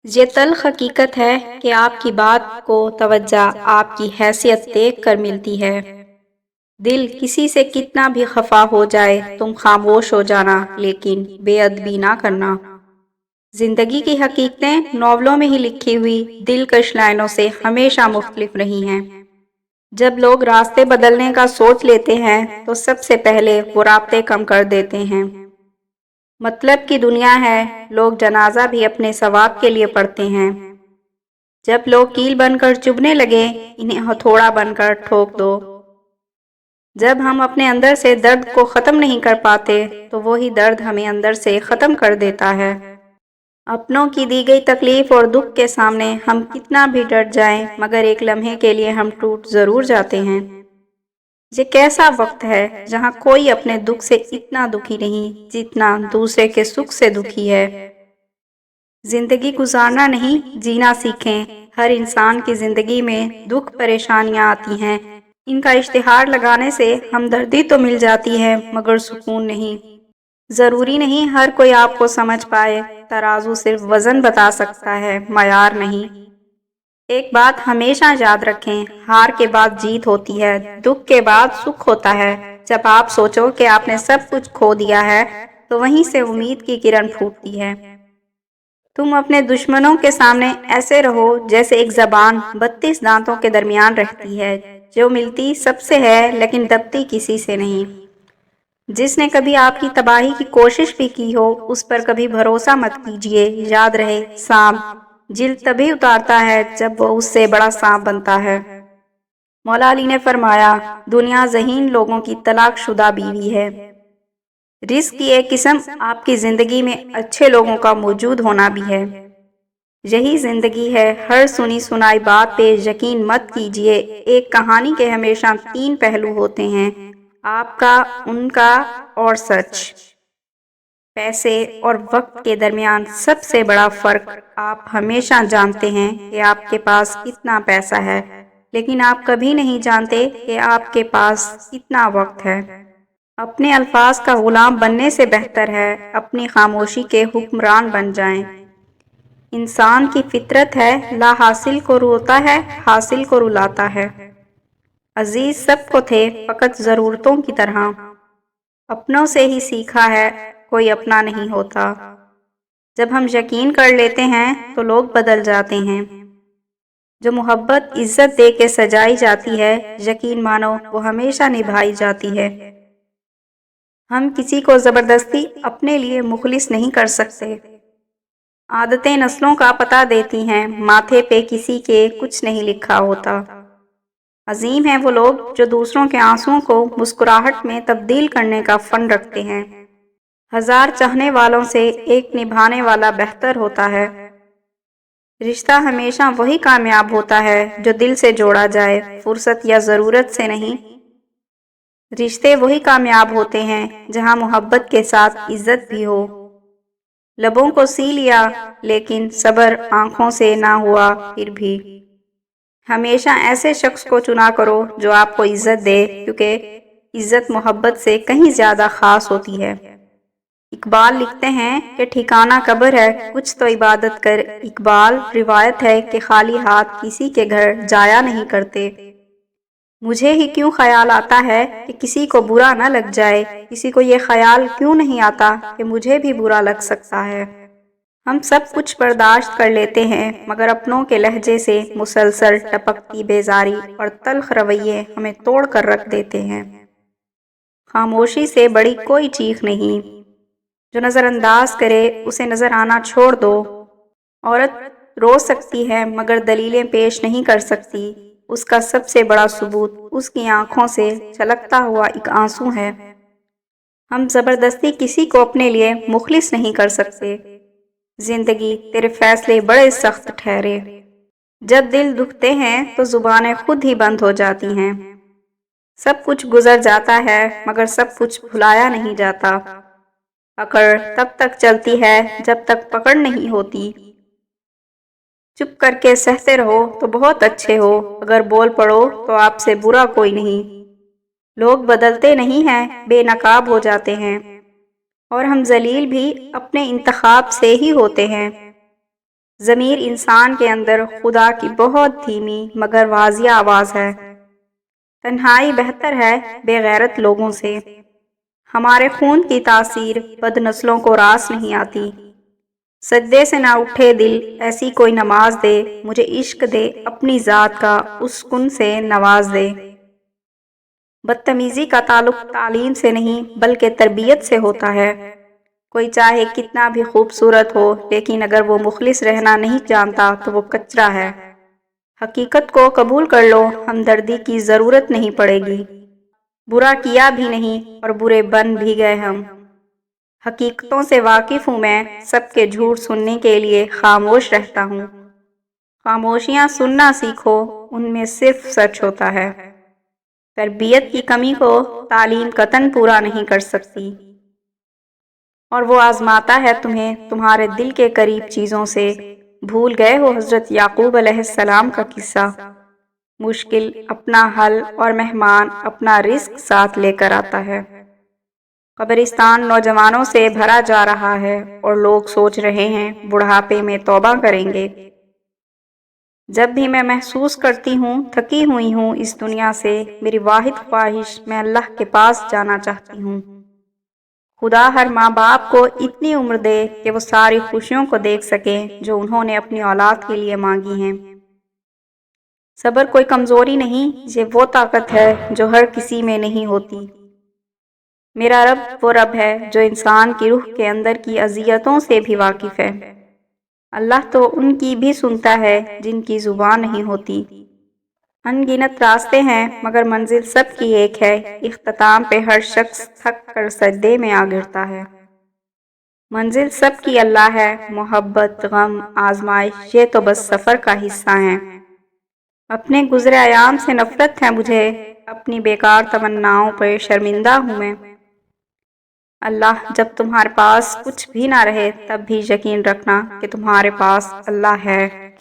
یہ تلخ حقیقت ہے کہ آپ کی بات کو توجہ آپ کی حیثیت دیکھ کر ملتی ہے۔ دل کسی سے کتنا بھی خفا ہو جائے تم خاموش ہو جانا لیکن بے ادبی نہ کرنا۔ زندگی کی حقیقتیں ناولوں میں ہی لکھی ہوئی دلکش لائنوں سے ہمیشہ مختلف رہی ہیں۔ جب لوگ راستے بدلنے کا سوچ لیتے ہیں تو سب سے پہلے وہ رابطے کم کر دیتے ہیں۔ مطلب کی دنیا ہے، لوگ جنازہ بھی اپنے ثواب کے لیے پڑھتے ہیں۔ جب لوگ کیل بن کر چبھنے لگے، انہیں ہتھوڑا بن کر ٹھوک دو۔ جب ہم اپنے اندر سے درد کو ختم نہیں کر پاتے تو وہی درد ہمیں اندر سے ختم کر دیتا ہے۔ اپنوں کی دی گئی تکلیف اور دکھ کے سامنے ہم کتنا بھی ڈٹ جائیں مگر ایک لمحے کے لیے ہم ٹوٹ ضرور جاتے ہیں۔ یہ کیسا وقت ہے جہاں کوئی اپنے دکھ سے اتنا دکھی نہیں جتنا دوسرے کے سکھ سے دکھی ہے۔ زندگی گزارنا نہیں، جینا سیکھیں۔ ہر انسان کی زندگی میں دکھ پریشانیاں آتی ہیں۔ ان کا اشتہار لگانے سے ہمدردی تو مل جاتی ہے مگر سکون نہیں۔ ضروری نہیں ہر کوئی آپ کو سمجھ پائے، ترازو صرف وزن بتا سکتا ہے، معیار نہیں۔ ایک بات ہمیشہ یاد رکھیں، ہار کے بعد جیت ہوتی ہے، دکھ کے بعد سکھ ہوتا ہے۔ جب آپ سوچو کہ آپ نے سب کچھ کھو دیا ہے تو وہیں سے امید کی کرن پھوٹتی ہے۔ تم اپنے دشمنوں کے سامنے ایسے رہو جیسے ایک زبان 32 دانتوں کے درمیان رہتی ہے، جو ملتی سب سے ہے لیکن دبتی کسی سے نہیں۔ جس نے کبھی آپ کی تباہی کی کوشش بھی کی ہو اس پر کبھی بھروسہ مت کیجیے۔ یاد رہے، سانپ جلد تبھی اتارتا ہے جب وہ اس سے بڑا سانپ بنتا ہے۔ مولا علی نے فرمایا، دنیا ذہین لوگوں کی طلاق شدہ بیوی ہے۔ رزق کی ایک قسم آپ کی زندگی میں اچھے لوگوں کا موجود ہونا بھی ہے۔ یہی زندگی ہے، ہر سنی سنائی بات پہ یقین مت کیجیے۔ ایک کہانی کے ہمیشہ 3 پہلو ہوتے ہیں، آپ کا، ان کا اور سچ۔ پیسے اور وقت کے درمیان سب سے بڑا فرق آپ ہمیشہ جانتے ہیں کہ آپ کے پاس کتنا پیسہ ہے، لیکن آپ کبھی نہیں جانتے کہ آپ کے پاس کتنا وقت ہے۔ اپنے الفاظ کا غلام بننے سے بہتر ہے اپنی خاموشی کے حکمران بن جائیں۔ انسان کی فطرت ہے، لا حاصل کو روتا ہے، حاصل کو رلاتا ہے۔ عزیز سب کو تھے فقط ضرورتوں کی طرح۔ اپنوں سے ہی سیکھا ہے، کوئی اپنا نہیں ہوتا۔ جب ہم یقین کر لیتے ہیں تو لوگ بدل جاتے ہیں۔ جو محبت عزت دے کے سجائی جاتی ہے، یقین مانو وہ ہمیشہ نبھائی جاتی ہے۔ ہم کسی کو زبردستی اپنے لیے مخلص نہیں کر سکتے۔ عادتیں نسلوں کا پتہ دیتی ہیں، ماتھے پہ کسی کے کچھ نہیں لکھا ہوتا۔ عظیم ہیں وہ لوگ جو دوسروں کے آنسوؤں کو مسکراہٹ میں تبدیل کرنے کا فن رکھتے ہیں۔ 1000 چاہنے والوں سے ایک نبھانے والا بہتر ہوتا ہے۔ رشتہ ہمیشہ وہی کامیاب ہوتا ہے جو دل سے جوڑا جائے، فرصت یا ضرورت سے نہیں۔ رشتے وہی کامیاب ہوتے ہیں جہاں محبت کے ساتھ عزت بھی ہو۔ لبوں کو سی لیا لیکن صبر آنکھوں سے نہ ہوا پھر بھی۔ ہمیشہ ایسے شخص کو چنا کرو جو آپ کو عزت دے، کیونکہ عزت محبت سے کہیں زیادہ خاص ہوتی ہے۔ اقبال لکھتے ہیں کہ ٹھکانہ قبر ہے کچھ تو عبادت کر۔ اقبال روایت ہے کہ خالی ہاتھ کسی کے گھر جایا نہیں کرتے۔ مجھے ہی کیوں خیال آتا ہے کہ کسی کو برا نہ لگ جائے، کسی کو یہ خیال کیوں نہیں آتا کہ مجھے بھی برا لگ سکتا ہے۔ ہم سب کچھ برداشت کر لیتے ہیں مگر اپنوں کے لہجے سے مسلسل ٹپکتی بیزاری اور تلخ رویے ہمیں توڑ کر رکھ دیتے ہیں۔ خاموشی سے بڑی کوئی چیخ نہیں، جو نظر انداز کرے اسے نظر آنا چھوڑ دو۔ عورت رو سکتی ہے مگر دلیلیں پیش نہیں کر سکتی، اس کا سب سے بڑا ثبوت اس کی آنکھوں سے چھلکتا ہوا ایک آنسو ہے۔ ہم زبردستی کسی کو اپنے لیے مخلص نہیں کر سکتے۔ زندگی تیرے فیصلے بڑے سخت ٹھہرے۔ جب دل دکھتے ہیں تو زبانیں خود ہی بند ہو جاتی ہیں۔ سب کچھ گزر جاتا ہے مگر سب کچھ بھلایا نہیں جاتا۔ پکڑ تب تک چلتی ہے جب تک پکڑ نہیں ہوتی۔ چپ کر کے سہتے رہو تو بہت اچھے ہو، اگر بول پڑو تو آپ سے برا کوئی نہیں۔ لوگ بدلتے نہیں ہیں، بے نقاب ہو جاتے ہیں، اور ہم ذلیل بھی اپنے انتخاب سے ہی ہوتے ہیں۔ ضمیر انسان کے اندر خدا کی بہت دھیمی مگر واضح آواز ہے۔ تنہائی بہتر ہے بے غیرت لوگوں سے۔ ہمارے خون کی تاثیر بد نسلوں کو راس نہیں آتی۔ سجدے سے نہ اٹھے دل، ایسی کوئی نماز دے، مجھے عشق دے اپنی ذات کا، اس کن سے نواز دے۔ بدتمیزی کا تعلق تعلیم سے نہیں بلکہ تربیت سے ہوتا ہے۔ کوئی چاہے کتنا بھی خوبصورت ہو، لیکن اگر وہ مخلص رہنا نہیں جانتا تو وہ کچرا ہے۔ حقیقت کو قبول کر لو، ہمدردی کی ضرورت نہیں پڑے گی۔ برا کیا بھی نہیں اور برے بن بھی گئے ہم۔ حقیقتوں سے واقف ہوں میں، سب کے جھوٹ سننے کے لیے خاموش رہتا ہوں۔ خاموشیاں سننا سیکھو، ان میں صرف سچ ہوتا ہے۔ تربیت کی کمی کو تعلیم قطعاً پورا نہیں کر سکتی، اور وہ آزماتا ہے تمہیں تمہارے دل کے قریب چیزوں سے۔ بھول گئے ہو حضرت یعقوب علیہ السلام کا قصہ؟ مشکل اپنا حل اور مہمان اپنا رزق ساتھ لے کر آتا ہے۔ قبرستان نوجوانوں سے بھرا جا رہا ہے اور لوگ سوچ رہے ہیں بڑھاپے میں توبہ کریں گے۔ جب بھی میں محسوس کرتی ہوں تھکی ہوئی ہوں اس دنیا سے، میری واحد خواہش میں اللہ کے پاس جانا چاہتی ہوں۔ خدا ہر ماں باپ کو اتنی عمر دے کہ وہ ساری خوشیوں کو دیکھ سکیں جو انہوں نے اپنی اولاد کے لیے مانگی ہیں۔ صبر کوئی کمزوری نہیں، یہ وہ طاقت ہے جو ہر کسی میں نہیں ہوتی۔ میرا رب وہ رب ہے جو انسان کی روح کے اندر کی اذیتوں سے بھی واقف ہے۔ اللہ تو ان کی بھی سنتا ہے جن کی زبان نہیں ہوتی۔ ان گنت راستے ہیں مگر منزل سب کی ایک ہے۔ اختتام پہ ہر شخص تھک کر سجدے میں آ گرتا ہے۔ منزل سب کی اللہ ہے۔ محبت، غم، آزمائش یہ تو بس سفر کا حصہ ہیں۔ اپنے گزرے ایام سے نفرت ہے مجھے، اپنی بیکار تمناؤں پہ شرمندہ ہوں میں۔ اللہ جب تمہارے پاس کچھ بھی نہ رہے تب بھی یقین رکھنا کہ تمہارے پاس اللہ ہے۔